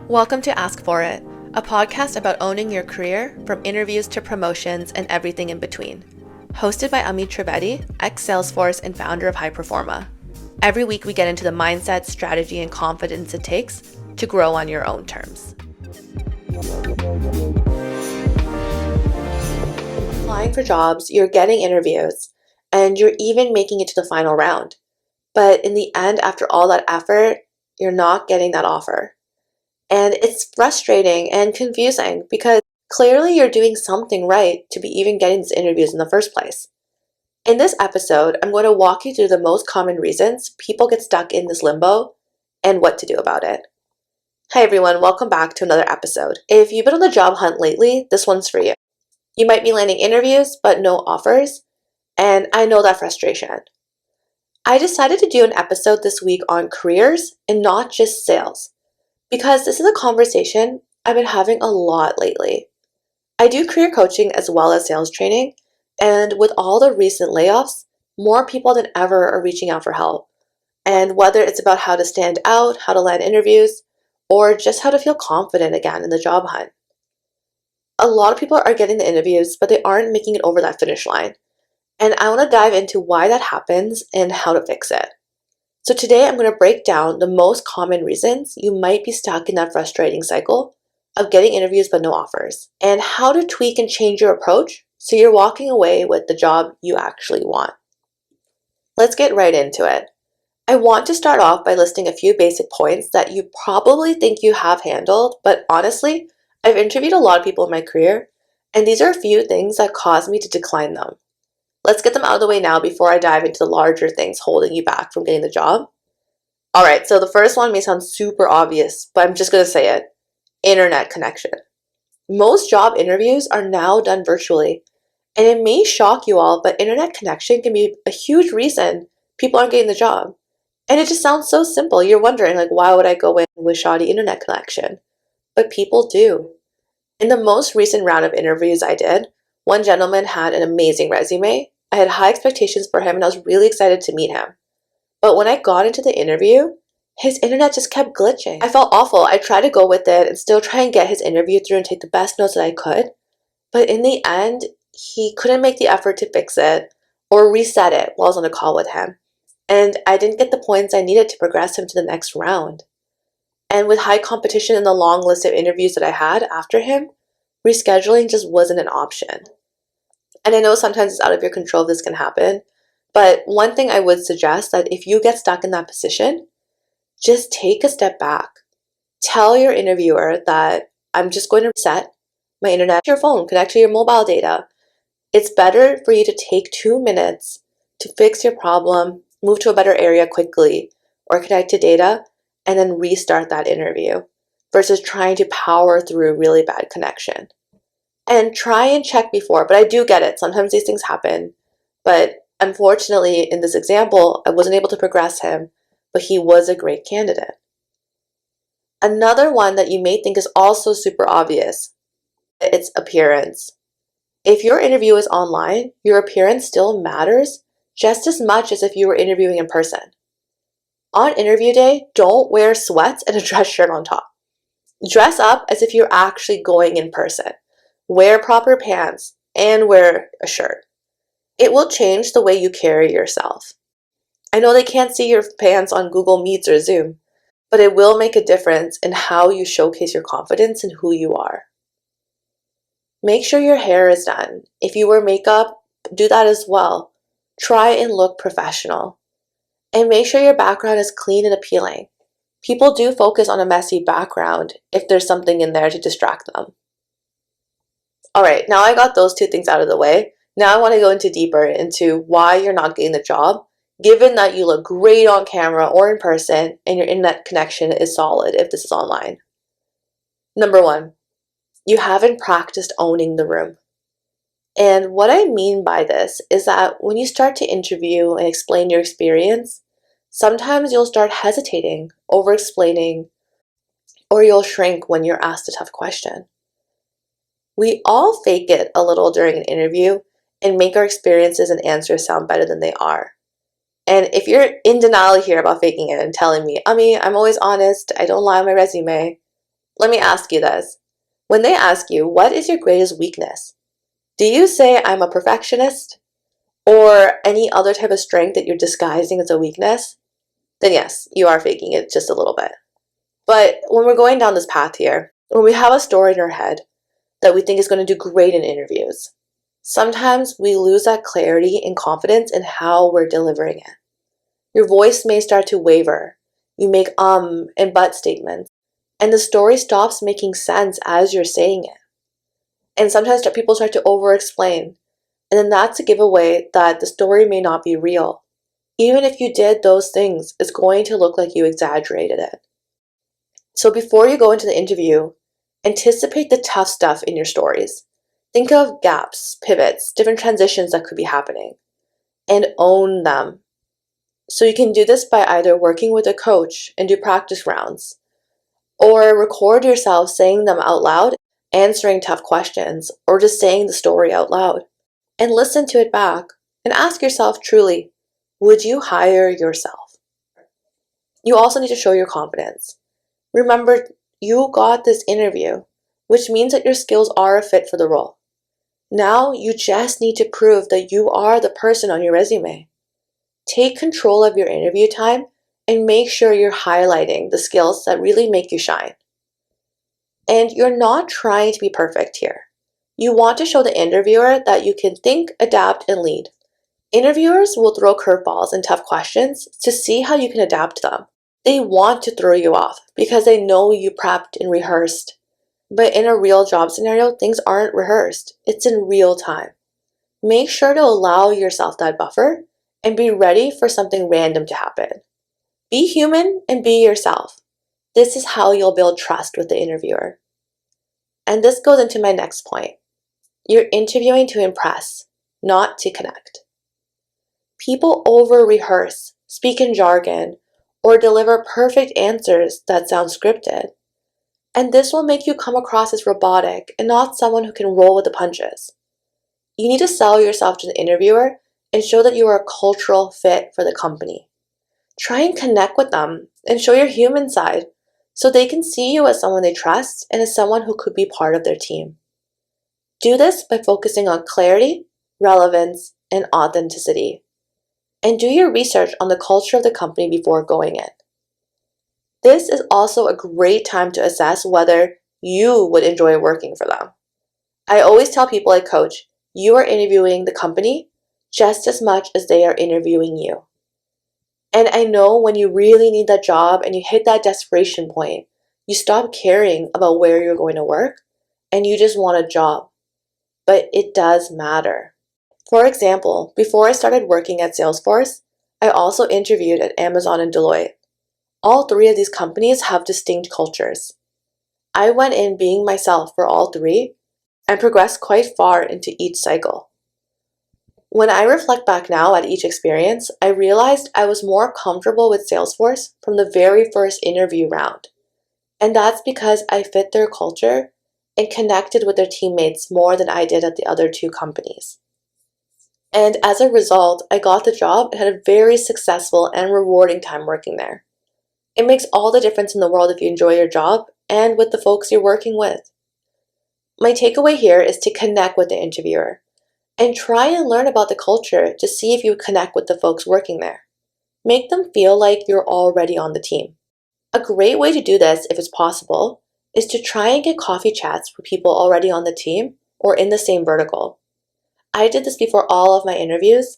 Welcome to Ask For It, a podcast about owning your career from interviews to promotions and everything in between. Hosted by Amit Trivedi, ex-Salesforce and founder of High Performa. Every week we get into the mindset, strategy, and confidence it takes to grow on your own terms. Applying for jobs, you're getting interviews, and you're even making it to the final round. But in the end, after all that effort, you're not getting that offer. And it's frustrating and confusing because clearly you're doing something right to be even getting these interviews in the first place. In this episode, I'm going to walk you through the most common reasons people get stuck in this limbo and what to do about it. Hi everyone, welcome back to another episode. If you've been on the job hunt lately, this one's for you. You might be landing interviews, but no offers, and I know that frustration. I decided to do an episode this week on careers and not just sales, because this is a conversation I've been having a lot lately. I do career coaching as well as sales training, and with all the recent layoffs, more people than ever are reaching out for help. And whether it's about how to stand out, how to land interviews, or just how to feel confident again in the job hunt. A lot of people are getting the interviews, but they aren't making it over that finish line. And I want to dive into why that happens and how to fix it. So today I'm going to break down the most common reasons you might be stuck in that frustrating cycle of getting interviews but no offers, and how to tweak and change your approach so you're walking away with the job you actually want. Let's get right into it. I want to start off by listing a few basic points that you probably think you have handled, but honestly, I've interviewed a lot of people in my career, and these are a few things that caused me to decline them. Let's get them out of the way now before I dive into the larger things holding you back from getting the job. Alright, so the first one may sound super obvious, but I'm just going to say it. Internet connection. Most job interviews are now done virtually, and it may shock you all, but internet connection can be a huge reason people aren't getting the job. And it just sounds so simple. You're wondering, why would I go in with shoddy internet connection? But people do. In the most recent round of interviews I did, one gentleman had an amazing resume. I had high expectations for him and I was really excited to meet him. But when I got into the interview, his internet just kept glitching. I felt awful. I tried to go with it and still try and get his interview through and take the best notes that I could. But in the end, he couldn't make the effort to fix it or reset it while I was on a call with him. And I didn't get the points I needed to progress him to the next round. And with high competition in the long list of interviews that I had after him, rescheduling just wasn't an option. And I know sometimes it's out of your control if this can happen, but one thing I would suggest that if you get stuck in that position, just take a step back. Tell your interviewer that I'm just going to reset my internet to your phone, connect to your mobile data. It's better for you to take 2 minutes to fix your problem, move to a better area quickly, or connect to data, and then restart that interview versus trying to power through really bad connection. And try and check before, but I do get it. Sometimes these things happen. But unfortunately, in this example, I wasn't able to progress him, but he was a great candidate. Another one that you may think is also super obvious, it's appearance. If your interview is online, your appearance still matters just as much as if you were interviewing in person. On interview day, don't wear sweats and a dress shirt on top. Dress up as if you're actually going in person. Wear proper pants and wear a shirt. It will change the way you carry yourself. I know they can't see your pants on Google Meets or Zoom, but it will make a difference in how you showcase your confidence and who you are. Make sure your hair is done. If you wear makeup, do that as well. Try and look professional. And make sure your background is clean and appealing. People do focus on a messy background if there's something in there to distract them. Alright, now I got those two things out of the way. Now I want to go into deeper into why you're not getting the job, given that you look great on camera or in person and your internet connection is solid if this is online. Number one, you haven't practiced owning the room. And what I mean by this is that when you start to interview and explain your experience, sometimes you'll start hesitating, over-explaining, or you'll shrink when you're asked a tough question. We all fake it a little during an interview and make our experiences and answers sound better than they are. And if you're in denial here about faking it and telling me, I'm always honest, I don't lie on my resume, let me ask you this. When they ask you, what is your greatest weakness? Do you say I'm a perfectionist or any other type of strength that you're disguising as a weakness? Then yes, you are faking it just a little bit. But when we're going down this path here, when we have a story in our head that we think is going to do great in interviews, sometimes we lose that clarity and confidence in how we're delivering it. Your voice may start to waver. You make and but statements, and the story stops making sense as you're saying it. And sometimes people start to over explain, and then that's a giveaway that the story may not be real. Even if you did those things, it's going to look like you exaggerated it. So before you go into the interview, anticipate the tough stuff in your stories. Think of gaps, pivots, different transitions that could be happening, and own them. So you can do this by either working with a coach and do practice rounds, or record yourself saying them out loud, answering tough questions, or just saying the story out loud. And listen to it back and ask yourself truly, would you hire yourself? You also need to show your confidence. Remember, you got this interview, which means that your skills are a fit for the role. Now you just need to prove that you are the person on your resume. Take control of your interview time and make sure you're highlighting the skills that really make you shine. And you're not trying to be perfect here. You want to show the interviewer that you can think, adapt, and lead. Interviewers will throw curveballs and tough questions to see how you can adapt to them. They want to throw you off because they know you prepped and rehearsed. But in a real job scenario, things aren't rehearsed. It's in real time. Make sure to allow yourself that buffer and be ready for something random to happen. Be human and be yourself. This is how you'll build trust with the interviewer. And this goes into my next point. You're interviewing to impress, not to connect. People over-rehearse, speak in jargon, or deliver perfect answers that sound scripted. And this will make you come across as robotic and not someone who can roll with the punches. You need to sell yourself to the interviewer and show that you are a cultural fit for the company. Try and connect with them and show your human side so they can see you as someone they trust and as someone who could be part of their team. Do this by focusing on clarity, relevance, and authenticity. And do your research on the culture of the company before going in. This is also a great time to assess whether you would enjoy working for them. I always tell people I coach, you are interviewing the company just as much as they are interviewing you. And I know when you really need that job and you hit that desperation point, you stop caring about where you're going to work and you just want a job. But it does matter. For example, before I started working at Salesforce, I also interviewed at Amazon and Deloitte. All three of these companies have distinct cultures. I went in being myself for all three and progressed quite far into each cycle. When I reflect back now at each experience, I realized I was more comfortable with Salesforce from the very first interview round. And that's because I fit their culture and connected with their teammates more than I did at the other two companies. And as a result, I got the job and had a very successful and rewarding time working there. It makes all the difference in the world if you enjoy your job and with the folks you're working with. My takeaway here is to connect with the interviewer and try and learn about the culture to see if you connect with the folks working there. Make them feel like you're already on the team. A great way to do this, if it's possible, is to try and get coffee chats with people already on the team or in the same vertical. I did this before all of my interviews,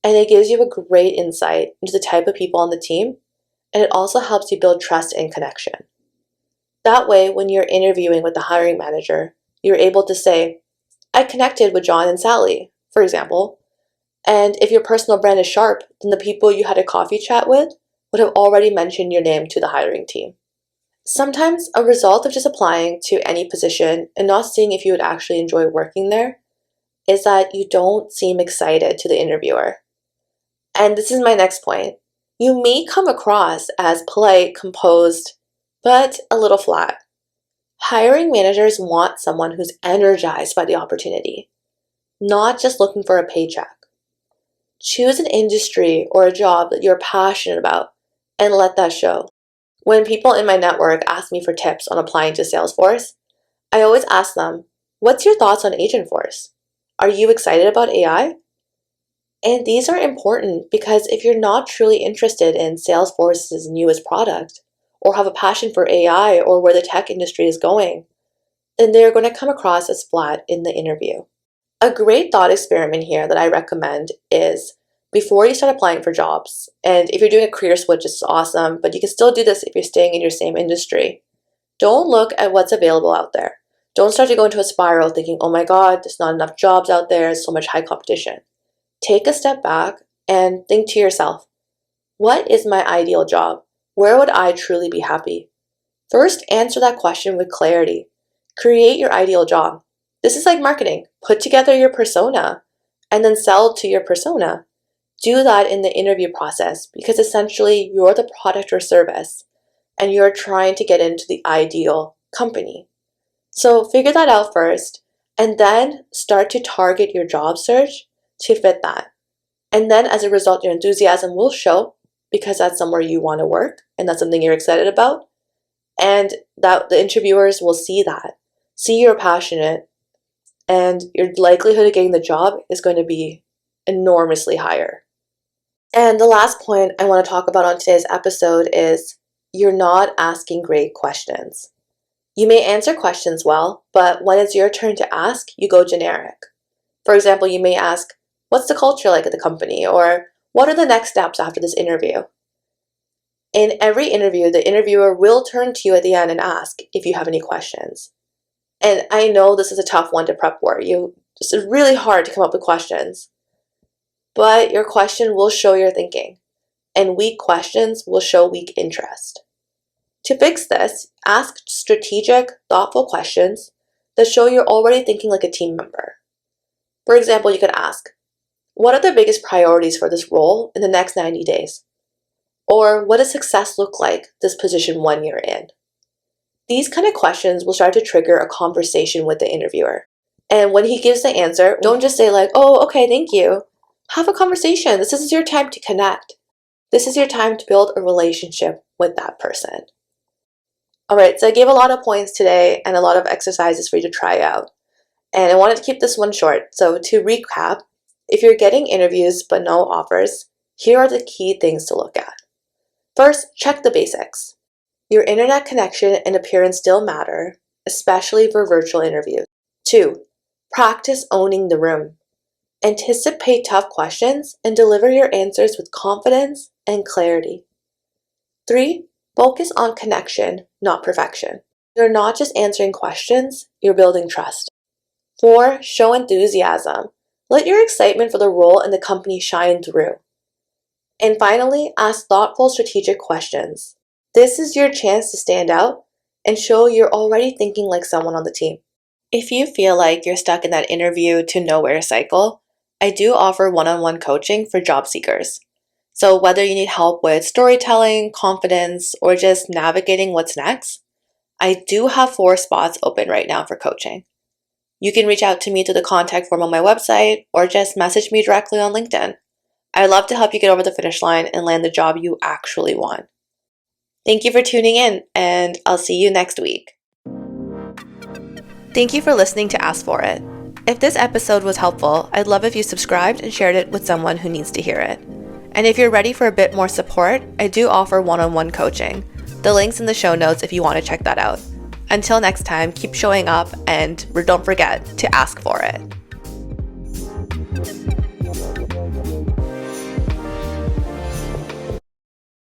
and it gives you a great insight into the type of people on the team, and it also helps you build trust and connection. That way, when you're interviewing with the hiring manager, you're able to say, I connected with John and Sally, for example, and if your personal brand is sharp, then the people you had a coffee chat with would have already mentioned your name to the hiring team. Sometimes a result of just applying to any position and not seeing if you would actually enjoy working there is that you don't seem excited to the interviewer. And this is my next point. You may come across as polite, composed, but a little flat. Hiring managers want someone who's energized by the opportunity, not just looking for a paycheck. Choose an industry or a job that you're passionate about and let that show. When people in my network ask me for tips on applying to Salesforce, I always ask them, what's your thoughts on Agentforce? Are you excited about AI? And these are important because if you're not truly interested in Salesforce's newest product, or have a passion for AI or where the tech industry is going, then they're going to come across as flat in the interview. A great thought experiment here that I recommend is before you start applying for jobs, and if you're doing a career switch, this is awesome, but you can still do this if you're staying in your same industry. Don't look at what's available out there. Don't start to go into a spiral thinking, oh my God, there's not enough jobs out there, there's so much high competition. Take a step back and think to yourself, what is my ideal job? Where would I truly be happy? First, answer that question with clarity. Create your ideal job. This is like marketing. Put together your persona and then sell to your persona. Do that in the interview process because essentially you're the product or service and you're trying to get into the ideal company. So figure that out first and then start to target your job search to fit that. And then as a result, your enthusiasm will show because that's somewhere you want to work and that's something you're excited about. And that the interviewers will see that, see you're passionate, and your likelihood of getting the job is going to be enormously higher. And the last point I want to talk about on today's episode is you're not asking great questions. You may answer questions well, but when it's your turn to ask, you go generic. For example, you may ask, what's the culture like at the company? Or what are the next steps after this interview? In every interview, the interviewer will turn to you at the end and ask if you have any questions. And I know this is a tough one to prep for. It's really hard to come up with questions. But your question will show your thinking, and weak questions will show weak interest. To fix this, ask strategic, thoughtful questions that show you're already thinking like a team member. For example, you could ask, what are the biggest priorities for this role in the next 90 days? Or what does success look like this position 1 year in? These kind of questions will start to trigger a conversation with the interviewer. And when he gives the answer, don't just say like, oh, okay, thank you. Have a conversation. This is your time to connect. This is your time to build a relationship with that person. All right, so I gave a lot of points today and a lot of exercises for you to try out. And I wanted to keep this one short. So to recap, if you're getting interviews but no offers, here are the key things to look at. First, check the basics. Your internet connection and appearance still matter, especially for virtual interviews. 2, practice owning the room. Anticipate tough questions and deliver your answers with confidence and clarity. 3, focus on connection, not perfection. You're not just answering questions, you're building trust. 4, show enthusiasm. Let your excitement for the role and the company shine through. And finally, ask thoughtful, strategic questions. This is your chance to stand out and show you're already thinking like someone on the team. If you feel like you're stuck in that interview to nowhere cycle, I do offer one-on-one coaching for job seekers. So whether you need help with storytelling, confidence, or just navigating what's next, I do have 4 spots open right now for coaching. You can reach out to me through the contact form on my website or just message me directly on LinkedIn. I'd love to help you get over the finish line and land the job you actually want. Thank you for tuning in, and I'll see you next week. Thank you for listening to Ask For It. If this episode was helpful, I'd love if you subscribed and shared it with someone who needs to hear it. And if you're ready for a bit more support, I do offer one-on-one coaching. The link's in the show notes if you want to check that out. Until next time, keep showing up and don't forget to ask for it.